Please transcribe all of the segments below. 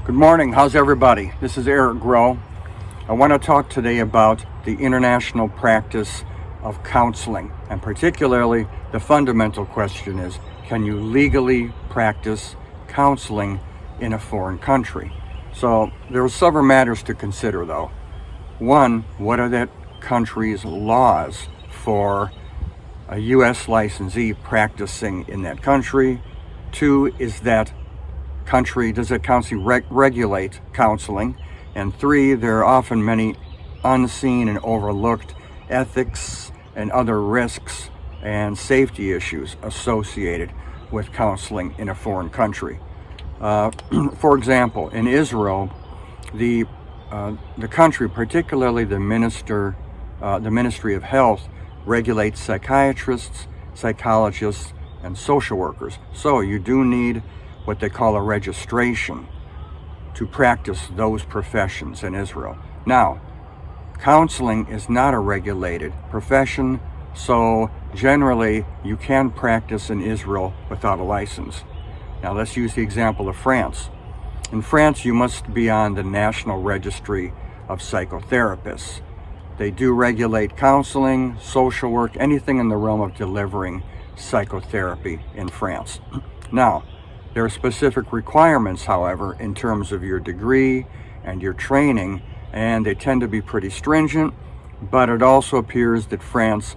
Good morning. How's everybody? This is Eric Groh. I want to talk today about the international practice of counseling, and particularly the fundamental question is, can you legally practice counseling in a foreign country? So there are several matters to consider though. One, what are that country's laws for a U.S. licensee practicing in that country? Two, is that country, does that country regulate counseling? And three, there are often many unseen and overlooked ethics and other risks and safety issues associated with counseling in a foreign country. For example, in Israel, the country, particularly the Ministry of Health, regulates psychiatrists, psychologists, and social workers. So you do need what they call a registration to practice those professions in Israel. Now, counseling is not a regulated profession, so generally you can practice in Israel without a license. Now let's use the example of France. In France, you must be on the National Registry of Psychotherapists. They do regulate counseling, social work, anything in the realm of delivering psychotherapy in France. Now, there are specific requirements, however, in terms of your degree and your training, and they tend to be pretty stringent, but it also appears that France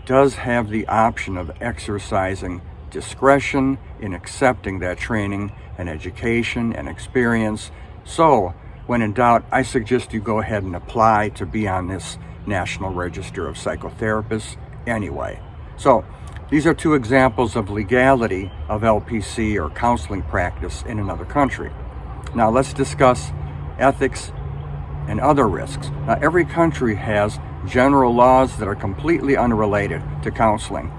does have the option of exercising discretion in accepting that training and education and experience. So, when in doubt, I suggest you go ahead and apply to be on this National Register of Psychotherapists anyway. So, these are two examples of legality of LPC or counseling practice in another country. Now let's discuss ethics and other risks. Now every country has general laws that are completely unrelated to counseling.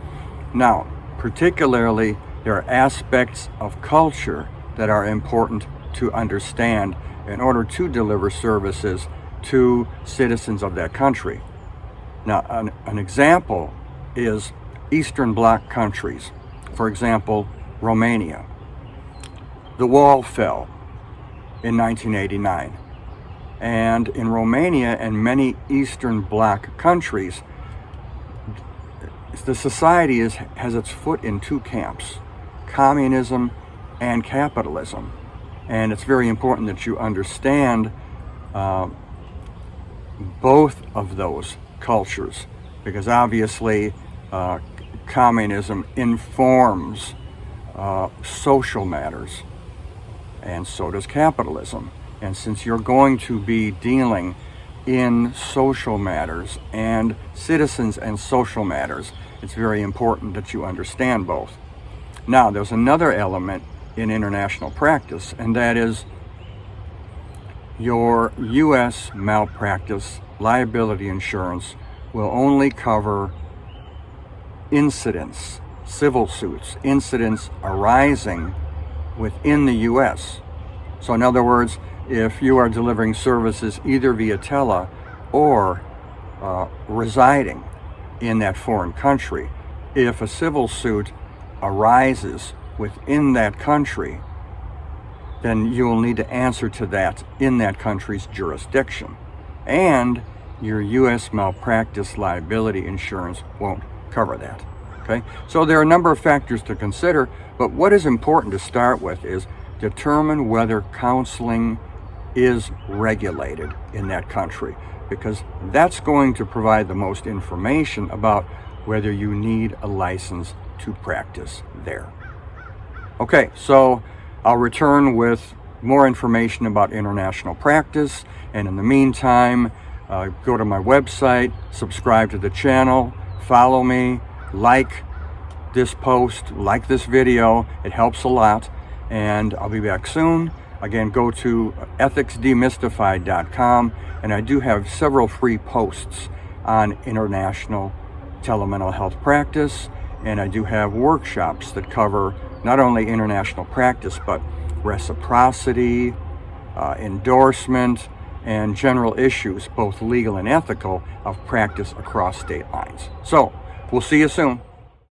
Now, particularly, there are aspects of culture that are important to understand in order to deliver services to citizens of that country. Now, an example is Eastern Bloc countries. For example, Romania. The wall fell in 1989. And in Romania and many Eastern Bloc countries, the society has its foot in two camps, communism and capitalism. And it's very important that you understand both of those cultures, because obviously communism informs social matters, and so does capitalism. And since you're going to be dealing in social matters and citizens and social matters, it's very important that you understand both. Now, there's another element in international practice, and that is your U.S. malpractice liability insurance will only cover incidents, civil suits, incidents arising within the U.S. So in other words, if you are delivering services either via tele or residing in that foreign country, if a civil suit arises within that country, then you will need to answer to that in that country's jurisdiction. And your U.S. malpractice liability insurance won't cover that. Okay? So there are a number of factors to consider, but what is important to start with is determine whether counseling is regulated in that country, because that's going to provide the most information about whether you need a license to practice there. Okay, so I'll return with more information about international practice, and in the meantime, go to my website, subscribe to the channel, follow me, like this post, like this video. It helps a lot, and I'll be back soon. Again, go to ethicsdemystified.com, and I do have several free posts on international telemental health practice, and I do have workshops that cover not only international practice, but reciprocity, endorsement, and general issues, both legal and ethical, of practice across state lines. So, we'll see you soon.